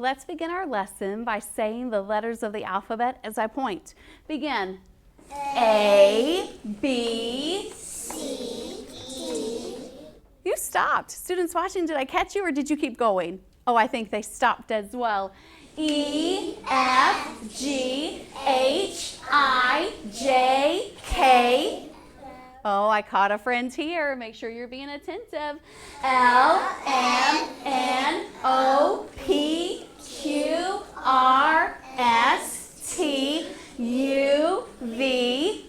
Let's begin our lesson by saying the letters of the alphabet as I point. Begin. A, B, C, D. You stopped. Students watching, did I catch you or did you keep going? Oh, I think they stopped as well. E, F, G, H, I, J, K. Oh, I caught a friend here. Make sure you're being attentive. L, M, N, O, P, Q, R, S, T, U, V.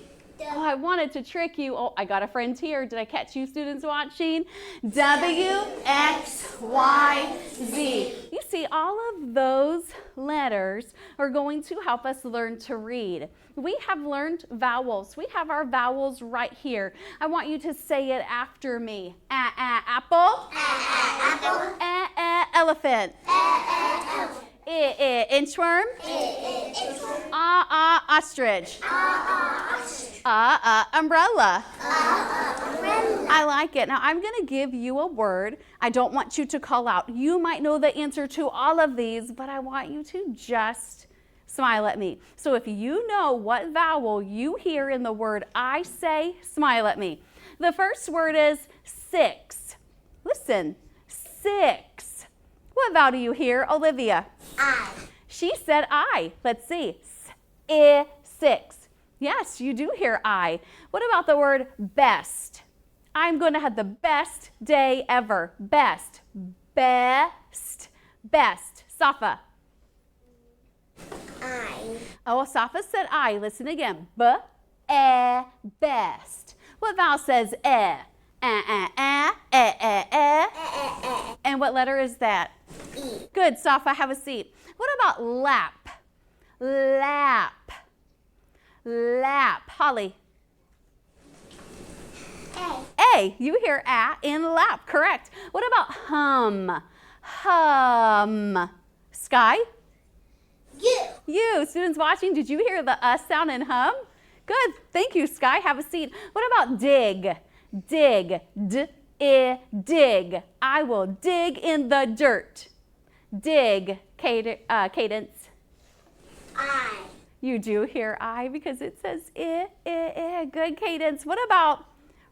Oh, I wanted to trick you. Oh, I got a friend here. Did I catch you, students watching? W, X, Y, Z. You see, all of those letters are going to help us learn to read. We have learned vowels. We have our vowels right here. I want you to say it after me. Apple. Apple. Elephant. Elephant. Inchworm. Inchworm. Ostrich. Ostrich. Umbrella. Umbrella. I like it. Now I'm going to give you a word. I don't want you to call out. You might know the answer to all of these, but I want you to just smile at me. So if you know what vowel you hear in the word I say, smile at me. The first word is 6. Listen, 6. What vowel do you hear, Olivia? I. She said I. Let's see. 6. Yes, you do hear I. What about the word best? I'm going to have the best day ever. Best. Best. Best. Safa. I. Oh, Safa said I. Listen again. Best. What vowel says eh? And what letter is that? E. Good, Safa, have a seat. What about lap? Lap. Lap. Holly. A. A. You hear a in lap. Correct. What about hum? Hum. Sky? U. You. Students watching, did you hear the sound in hum? Good. Thank you, Sky. Have a seat. What about dig? Dig. Dig. I will dig in the dirt. Dig. Cadence. I. You do hear I because it says Good cadence. What about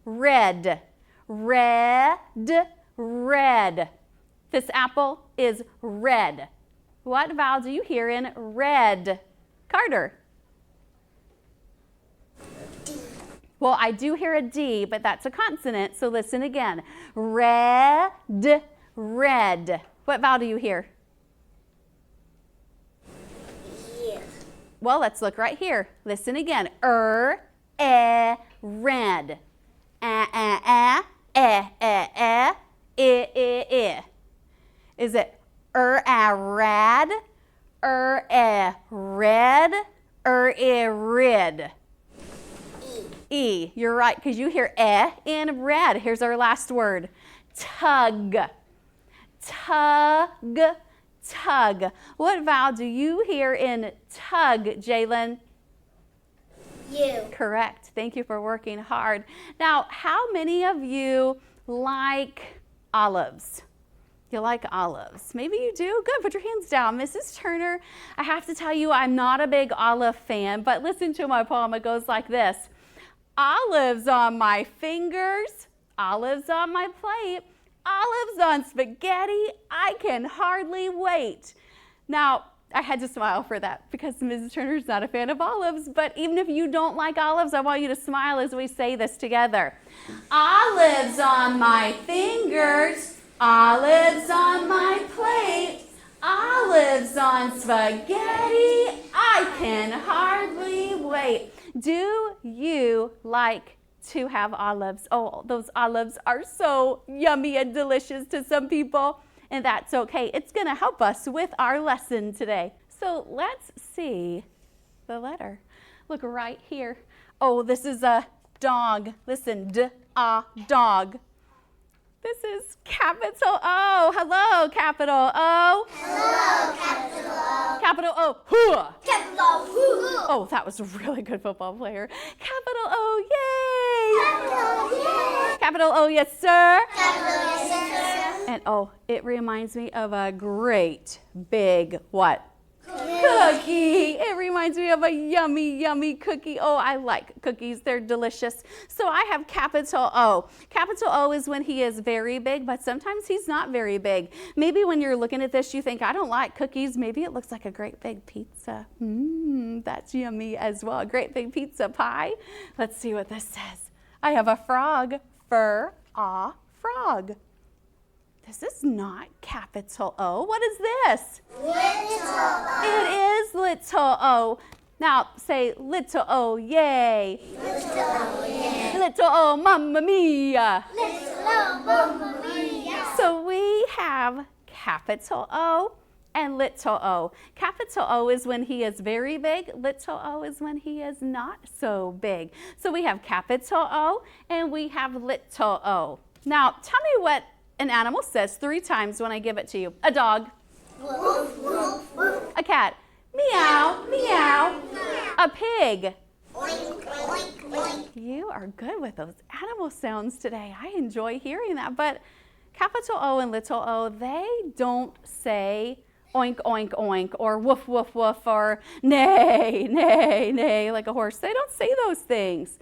red? Red. This apple is red. What vowel do you hear in red? Carter. D. Well, I do hear a D, but that's a consonant, so listen again. Red. What vowel do you hear? U. Well, let's look right here. Listen again. Red. Is it rad, red, rid? E. You're right, because you hear in red. Here's our last word. Tug. Tug. What vowel do you hear in tug, Jalen? U. Correct. Thank you for working hard. Now, how many of you like olives? You like olives? Maybe you do. Good. Put your hands down. Mrs. Turner, I have to tell you I'm not a big olive fan, but listen to my poem. It goes like this. Olives on my fingers, olives on my plate, olives on spaghetti, I can hardly wait. Now, I had to smile for that because Mrs. Turner's not a fan of olives, but even if you don't like olives, I want you to smile as we say this together. Olives on my fingers, olives on my plate, olives on spaghetti, I can hardly wait. Do you like to have olives? Oh, those olives are so yummy and delicious to some people, and that's okay. It's going to help us with our lesson today. So let's see the letter. Look right here. Oh, this is a dog. Listen, dog. This is capital O. Hello, capital O. Hello, capital O. Capital O. Hoo. Capital Woo. Oh, that was a really good football player. Capital O, yay! Capital, yay. Capital O, yes, sir. Capital, yes, sir. And oh, it reminds me of a great big what? Cookie. It reminds me of a yummy, yummy cookie. Oh, I like cookies. They're delicious. So I have capital O. Capital O is when he is very big, but sometimes he's not very big. Maybe when you're looking at this, you think, I don't like cookies. Maybe it looks like a great big pizza. That's yummy as well. A great big pizza pie. Let's see what this says. I have a frog. Frog. This is not capital O. What is this? Little O. It is little O. Now say little O, yay. Little O, yeah. Little O, mamma mia. Little O, mamma mia. So we have capital O and little O. Capital O is when he is very big. Little O is when he is not so big. So we have capital O and we have little O. Now tell me what an animal says 3 times when I give it to you. A dog. Woof, woof, woof. A cat. Meow, meow. A pig. Oink, oink, oink. You are good with those animal sounds today. I enjoy hearing that. But capital O and little O, they don't say oink, oink, oink, or woof, woof, woof, or neigh, neigh, neigh, like a horse. They don't say those things.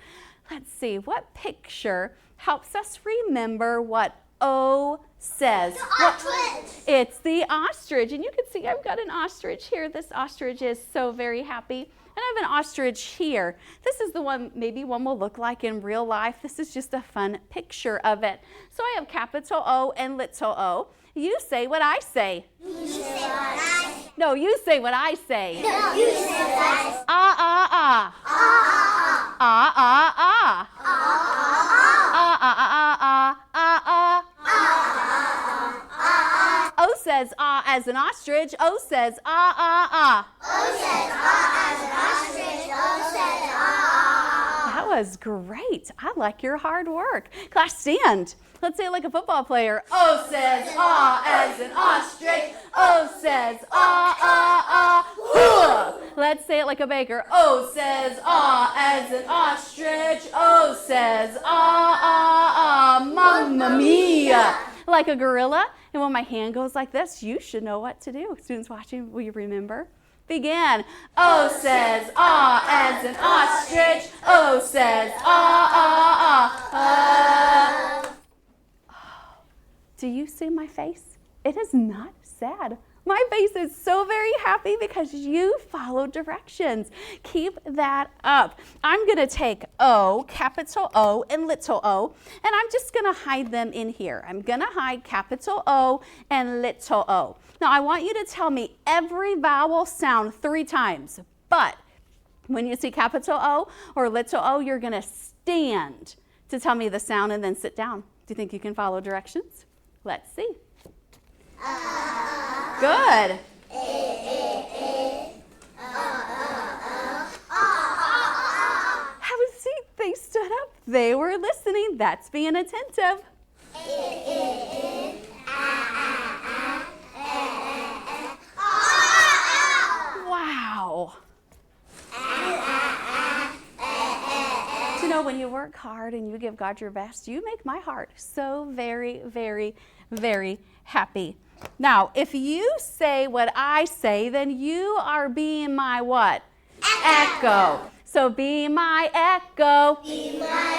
Let's see, what picture helps us remember what O says? Ostrich. It's the ostrich. And you can see I've got an ostrich here. This ostrich is so very happy. And I have an ostrich here. This is the one, maybe one will look like in real life. This is just a fun picture of it. So I have capital O and little O. You say what I say. You say what I say. No, you say what I say. No, you say what I say. Ah, ah, ah. Ah, Ah, ah, ah. ah, ah, Ah, ah, ah, ah, ah, ah. O says ah as an ostrich. O says ah, ah, ah. O says ah as an ostrich. O says ah. That was great. I like your hard work. Class, stand. Let's say it like a football player. O says ah as an ostrich. O says ah, ah, ah. Hoo! Let's say it like a baker. O says ah as an ostrich. O says ah, ah, ah. Mamma mia. Like a gorilla. And when my hand goes like this, you should know what to do. Students watching, will you remember? Begin. O says ah as an ostrich. O says ah, ah, ah. Do you see my face? It is not sad. My face is so very happy because you follow directions. Keep that up. I'm going to take O, capital O, and little o, and I'm just going to hide them in here. I'm going to hide capital O and little o. Now, I want you to tell me every vowel sound 3 times, but when you see capital O or little o, you're going to stand to tell me the sound and then sit down. Do you think you can follow directions? Let's see. Good. Have a seat. They stood up. They were listening. That's being attentive. Wow. You know, when you work hard and you give God your best, you make my heart so very, very, very happy. Now, if you say what I say, then you are being my what? Echo. So be my echo. Be my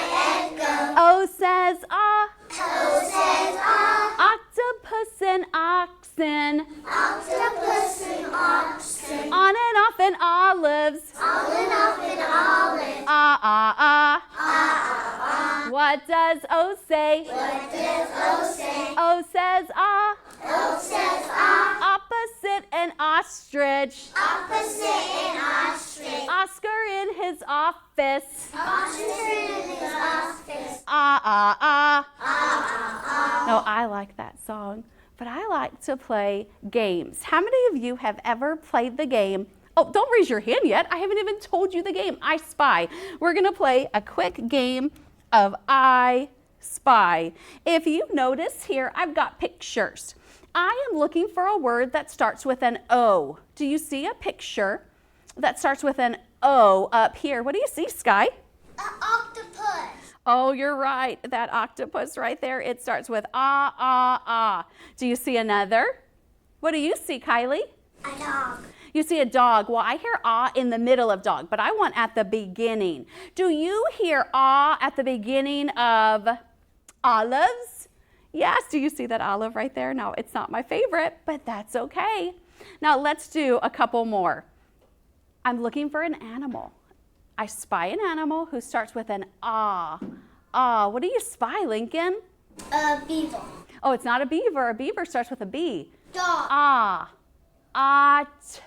echo. O says ah. O says ah. Octopus and oxen. Octopus and oxen. On and off in olives. On and off in olives. Ah, ah, ah. Ah, ah, ah. What does O say? What does O say? O says ah. O says ah. Opposite an ostrich. Opposite an ostrich. Oscar in his office. Oscar in his office. Ah, ah, ah. Ah, ah, ah. No, I like that song, but I like to play games. How many of you have ever played the game? Oh, don't raise your hand yet. I haven't even told you the game. I Spy. We're going to play a quick game of I Spy. If you notice here, I've got pictures. I am looking for a word that starts with an O. Do you see a picture that starts with an O up here? What do you see, Sky? An octopus. Oh, you're right. That octopus right there, it starts with ah, ah, ah. Do you see another? What do you see, Kylie? A dog. You see a dog. Well, I hear ah in the middle of dog, but I want at the beginning. Do you hear ah at the beginning of olives? Yes, do you see that olive right there? No, it's not my favorite, but that's okay. Now let's do a couple more. I'm looking for an animal. I spy an animal who starts with an ah. Ah, what do you spy, Lincoln? A beaver. Oh, it's not a beaver. A beaver starts with a B. Dog. Ah. Ot.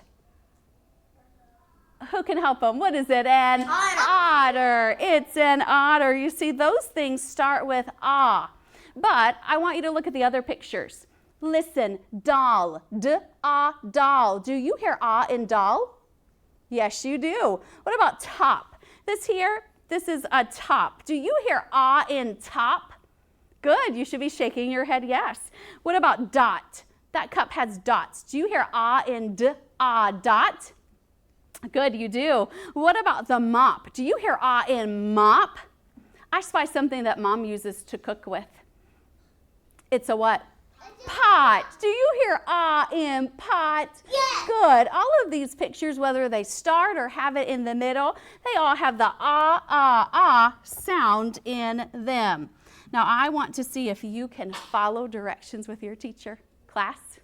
Who can help them? What is it? An otter. It's an otter. You see, those things start with ah. But I want you to look at the other pictures. Listen, doll. D-ah, doll. Do you hear ah in doll? Yes, you do. What about top? This here, this is a top. Do you hear ah in top? Good, you should be shaking your head yes. What about dot? That cup has dots. Do you hear ah in d-ah, dot? Good, you do. What about the mop? Do you hear ah in mop? I spy something that Mom uses to cook with. It's a what? Pot. Do you hear ah in pot? Yes. Good. All of these pictures, whether they start or have it in the middle, they all have the ah, ah, ah sound in them. Now I want to see if you can follow directions with your teacher. Class,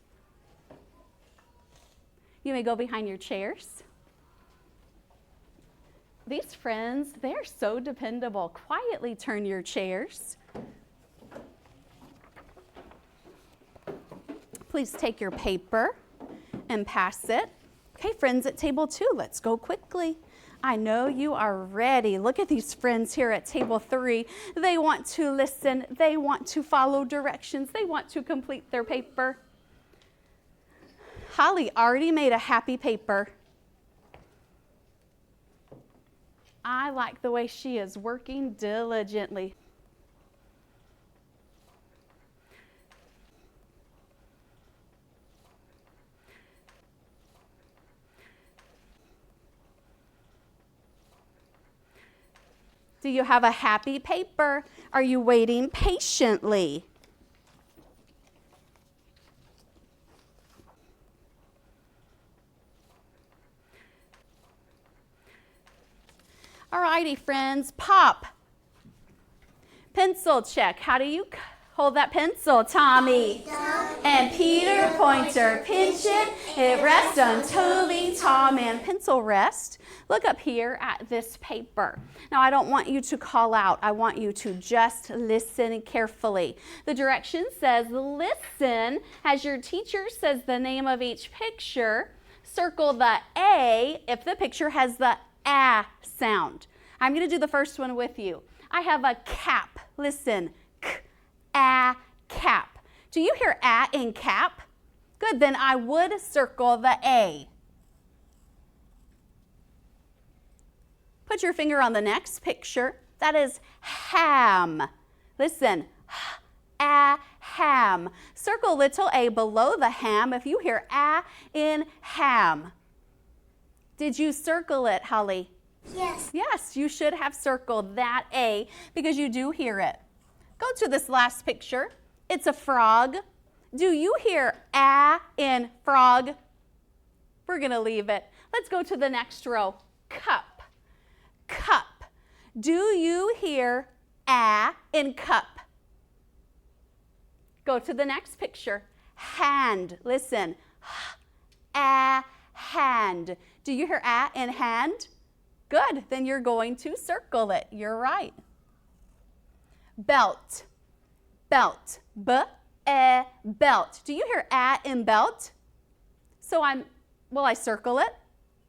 you may go behind your chairs. These friends, they're so dependable. Quietly turn your chairs. Please take your paper and pass it. Okay, friends at table 2, let's go quickly. I know you are ready. Look at these friends here at table 3. They want to listen. They want to follow directions. They want to complete their paper. Holly already made a happy paper. I like the way she is working diligently. Do you have a happy paper? Are you waiting patiently? All righty, friends, pop. Pencil check. How do you hold that pencil, Tommy? And Peter Pointer, pinch it. It rests on Toby, Tom, and pencil rest. Look up here at this paper. Now, I don't want you to call out. I want you to just listen carefully. The direction says listen as your teacher says the name of each picture. Circle the A if the picture has the A sound. I'm going to do the first one with you. I have a cap. Listen, k-a, cap. Do you hear a in cap? Good, then I would circle the A. Put your finger on the next picture. That is ham. Listen, a, ham. Circle little a below the ham if you hear a in ham. Did you circle it, Holly? Yes. Yes, you should have circled that A because you do hear it. Go to this last picture. It's a frog. Do you hear a in frog? We're going to leave it. Let's go to the next row. Cup. Cup. Do you hear a in cup? Go to the next picture. Hand. Listen. A, hand. Do you hear a in hand? Good. Then you're going to circle it. You're right. Belt. Belt. B-e, belt. Do you hear a in belt? So will I circle it?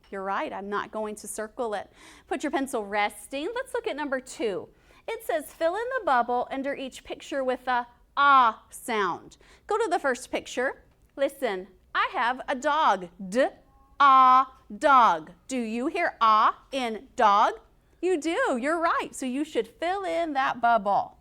You're right. I'm not going to circle it. Put your pencil resting. Let's look at number 2. It says fill in the bubble under each picture with a ah sound. Go to the first picture. Listen, I have a dog. D-ah, dog. Do you hear ah in dog? You do. You're right. So you should fill in that bubble.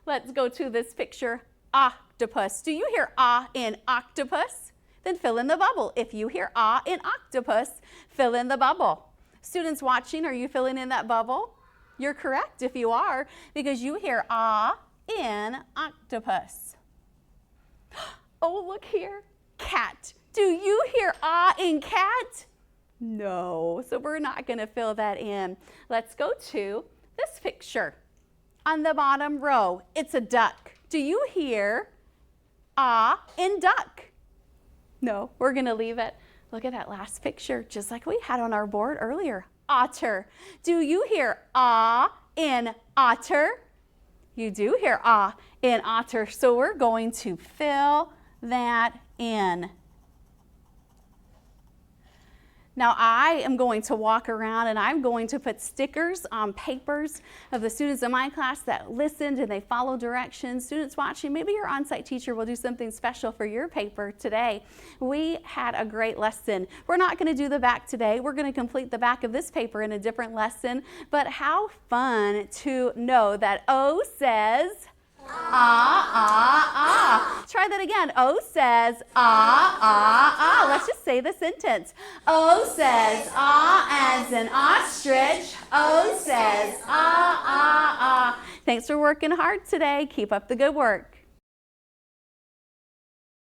Let's go to this picture. Octopus. Do you hear ah in octopus? Then fill in the bubble. If you hear ah in octopus, fill in the bubble. Students watching, are you filling in that bubble? You're correct if you are, because you hear ah in octopus. Oh, look here, cat. Do you hear ah in cat? No, so we're not going to fill that in. Let's go to this picture. On the bottom row, it's a duck. Do you hear ah in duck? No, we're going to leave it. Look at that last picture, just like we had on our board earlier. Otter. Do you hear ah in otter? You do hear ah in otter, so we're going to fill that in. Now I am going to walk around and I'm going to put stickers on papers of the students in my class that listened and they follow directions. Students watching, maybe your on-site teacher will do something special for your paper today. We had a great lesson. We're not going to do the back today. We're going to complete the back of this paper in a different lesson, but how fun to know that O says ah, ah, ah. Try that again. O says ah, ah, ah. Let's just say the sentence. O says ah as an ostrich. O says ah, ah, ah. Thanks for working hard today. Keep up the good work.